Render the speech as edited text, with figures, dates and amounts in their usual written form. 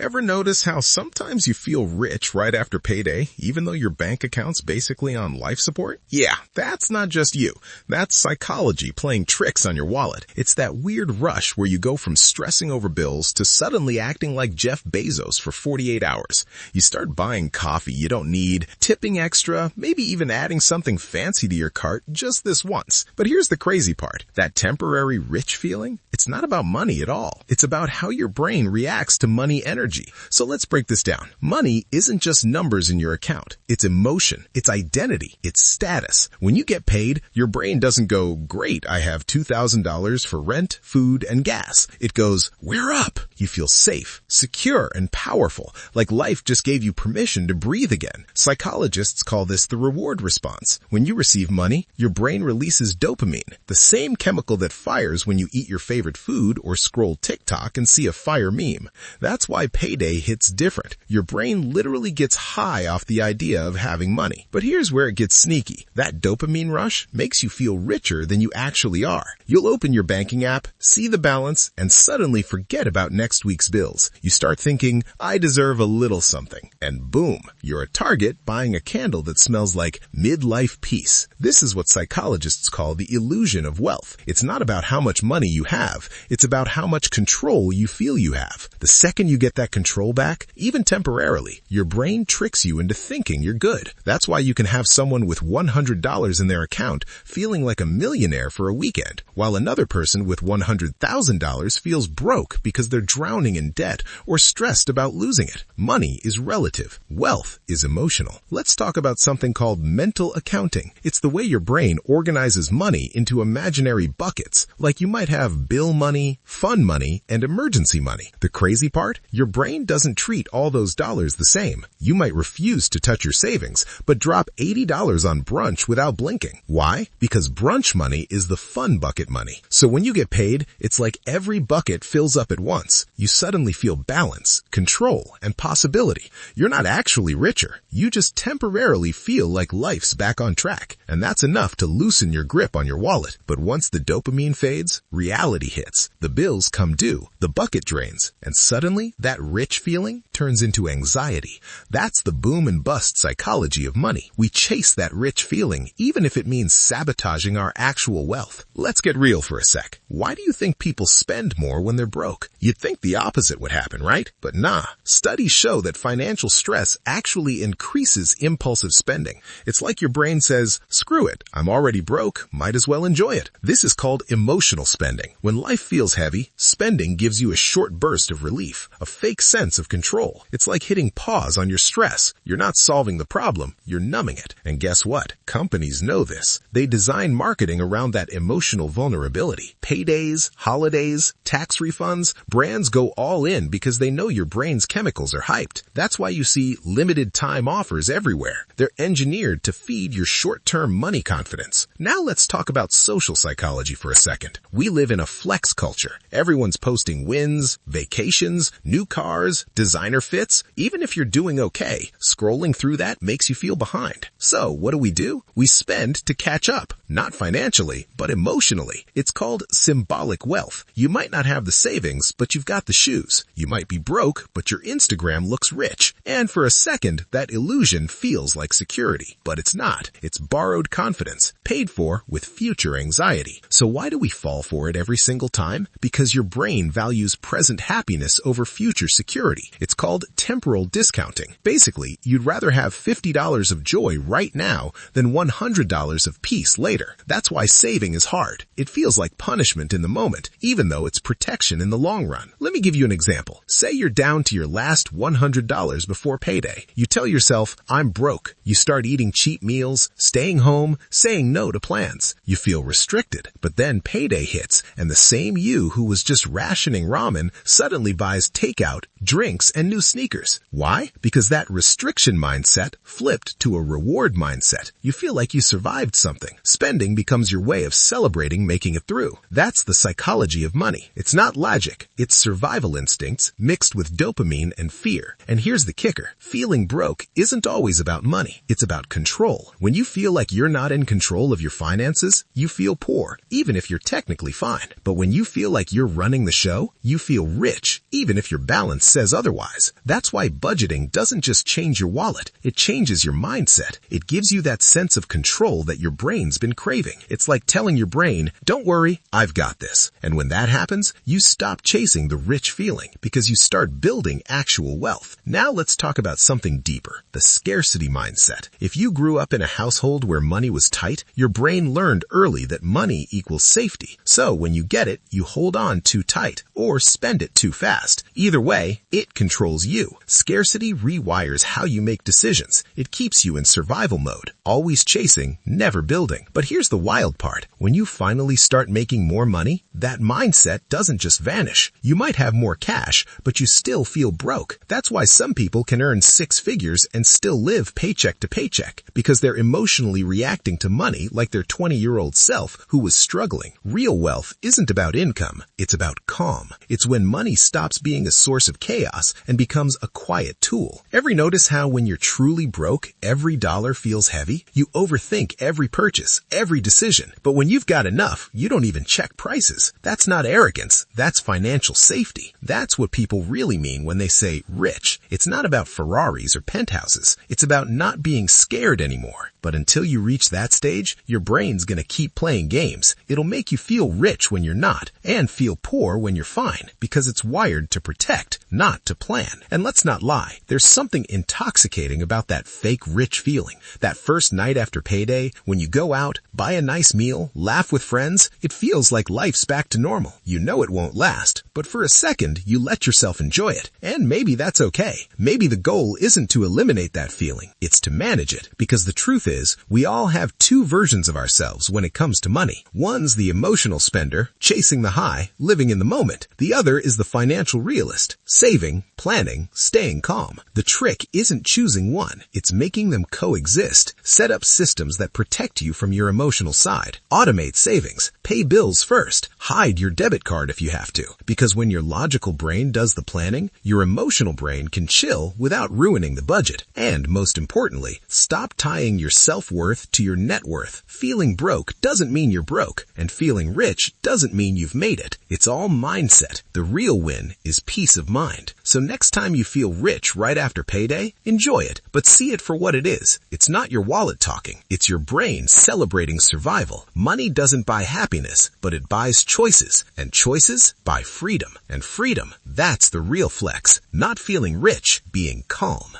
Ever notice how sometimes you feel rich right after payday, even though your bank account's basically on life support? Yeah, that's not just you. That's psychology playing tricks on your wallet. It's that weird rush where you go from stressing over bills to suddenly acting like Jeff Bezos for 48 hours. You start buying coffee you don't need, tipping extra, maybe even adding something fancy to your cart just this once. But here's the crazy part. That temporary rich feeling? It's not about money at all. It's about how your brain reacts to money energy. So let's break this down. Money isn't just numbers in your account. It's emotion, it's identity, it's status. When you get paid, your brain doesn't go, great, I have $2,000 for rent, food, and gas. It goes, we're up. You feel safe, secure, and powerful, like life just gave you permission to breathe again. Psychologists call this the reward response. When you receive money, your brain releases dopamine, the same chemical that fires when you eat your favorite food or scroll TikTok and see a fire meme. That's why payday hits different. Your brain literally gets high off the idea of having money. But here's where it gets sneaky. That dopamine rush makes you feel richer than you actually are. You'll open your banking app, see the balance, and suddenly forget about next week's bills. You start thinking, I deserve a little something. And boom, you're at Target buying a candle that smells like midlife peace. This is what psychologists call the illusion of wealth. It's not about how much money you have. It's about how much control you feel you have. The second you get that control back, even temporarily, your brain tricks you into thinking you're good. That's why you can have someone with $100 in their account feeling like a millionaire for a weekend, while another person with $100,000 feels broke because they're drowning in debt or stressed about losing it. Money is relative. Wealth is emotional. Let's talk about something called mental accounting. It's the way your brain organizes money into imaginary buckets, like you might have bill money, fun money, and emergency money. The crazy part? Your brain doesn't treat all those dollars the same. You might refuse to touch your savings, but drop $80 on brunch without blinking. Why? Because brunch money is the fun bucket money. So when you get paid, it's like every bucket fills up at once. You suddenly feel balance, control, and possibility. You're not actually richer. You just temporarily feel like life's back on track. And that's enough to loosen your grip on your wallet. But once the dopamine fades, reality hits. The bills come due, the bucket drains, and suddenly that rich feeling turns into anxiety. That's the boom and bust psychology of money. We chase that rich feeling, even if it means sabotaging our actual wealth. Let's get real for a sec. Why do you think people spend more when they're broke? You'd think the opposite would happen, right? But nah. Studies show that financial stress actually increases impulsive spending. It's like your brain says, screw it, I'm already broke, might as well enjoy it. This is called emotional spending. When life feels heavy, spending gives you a short burst of relief, a fake sense of control. It's like hitting pause on your stress. You're not solving the problem, you're numbing it. And guess what? Companies know this. They design marketing around that emotional vulnerability. Paydays, holidays, tax refunds, brands go all in because they know your brain's chemicals are hyped. That's why you see limited time offers everywhere. They're engineered to feed your short-term money confidence. Now let's talk about social psychology for a second. We live in a flex culture. Everyone's posting wins, vacations, new cars, designer fits. Even if you're doing okay, scrolling through that makes you feel behind. So what do? We spend to catch up, not financially, but emotionally. It's called symbolic wealth. You might not have the savings, but you've got the shoes. You might be broke, but your Instagram looks rich. And for a second, that illusion feels like security. But it's not. It's borrowed confidence, paid for with future anxiety. So why do we fall for it every single time? Because your brain values present happiness over future security. It's called temporal discounting. Basically, you'd rather have $50 of joy right now than $100 of peace later. That's why saving is hard. It feels like punishment in the moment, even though it's protection in the long run. Let me give you an example. Say you're down to your last $100 before payday. You tell yourself, I'm broke. You start eating cheap meals, staying home, saying no to plans. You feel restricted, but then payday hits, and the same you who was just rationing ramen suddenly buys takeout, drinks, and new sneakers. Why? Because that restriction mindset flipped to a reward mindset. You feel like you survived something. Spending spending becomes your way of celebrating making it through. That's the psychology of money. It's not logic. It's survival instincts mixed with dopamine and fear. And here's the kicker. Feeling broke isn't always about money. It's about control. When you feel like you're not in control of your finances, you feel poor, even if you're technically fine. But when you feel like you're running the show, you feel rich, even if your balance says otherwise. That's why budgeting doesn't just change your wallet. It changes your mindset. It gives you that sense of control that your brain's been craving. It's like telling your brain, don't worry, I've got this. And when that happens, you stop chasing the rich feeling because you start building actual wealth. Now let's talk about something deeper, the scarcity mindset. If you grew up in a household where money was tight, your brain learned early that money equals safety. So when you get it, you hold on too tight or spend it too fast. Either way, it controls you. Scarcity rewires how you make decisions. It keeps you in survival mode, always chasing, never building. But here's the wild part. When you finally start making more money, that mindset doesn't just vanish. You might have more cash, but you still feel broke. That's why some people can earn 6 figures and still live paycheck to paycheck, because they're emotionally reacting to money like their 20-year-old self who was struggling. Real wealth isn't about income. It's about calm. It's when money stops being a source of chaos and becomes a quiet tool. Ever notice how when you're truly broke, every dollar feels heavy? You overthink every purchase, every decision. But when you've got enough, you don't even check prices. That's not arrogance. That's financial safety. That's what people really mean when they say rich. It's not about Ferraris or penthouses. It's about not being scared anymore. But until you reach that stage, your brain's gonna keep playing games. It'll make you feel rich when you're not, and feel poor when you're fine, because it's wired to protect, not to plan. And let's not lie, there's something intoxicating about that fake rich feeling. That first night after payday, when you go out, buy a nice meal, laugh with friends, it feels like life's back to normal. You know it won't last, but for a second, you let yourself enjoy it. And maybe that's okay. Maybe the goal isn't to eliminate that feeling, it's to manage it, because the truth is, we all have 2 versions of ourselves when it comes to money. One's the emotional spender, chasing the high, living in the moment. The other is the financial realist, saving, planning, staying calm. The trick isn't choosing one, it's making them coexist. Set up systems that protect you from your emotional side. Automate savings, pay bills first, hide your debit card if you have to. Because when your logical brain does the planning, your emotional brain can chill without ruining the budget. And most importantly, stop tying your self-worth to your net worth. Feeling broke doesn't mean you're broke, and feeling rich doesn't mean you've made it. It's all mindset. The real win is peace of mind. So next time you feel rich right after payday, enjoy it, but see it for what it is. It's not your wallet talking. It's your brain celebrating survival. Money doesn't buy happiness, but it buys choices, and choices buy freedom. And freedom, that's the real flex. Not feeling rich, being calm.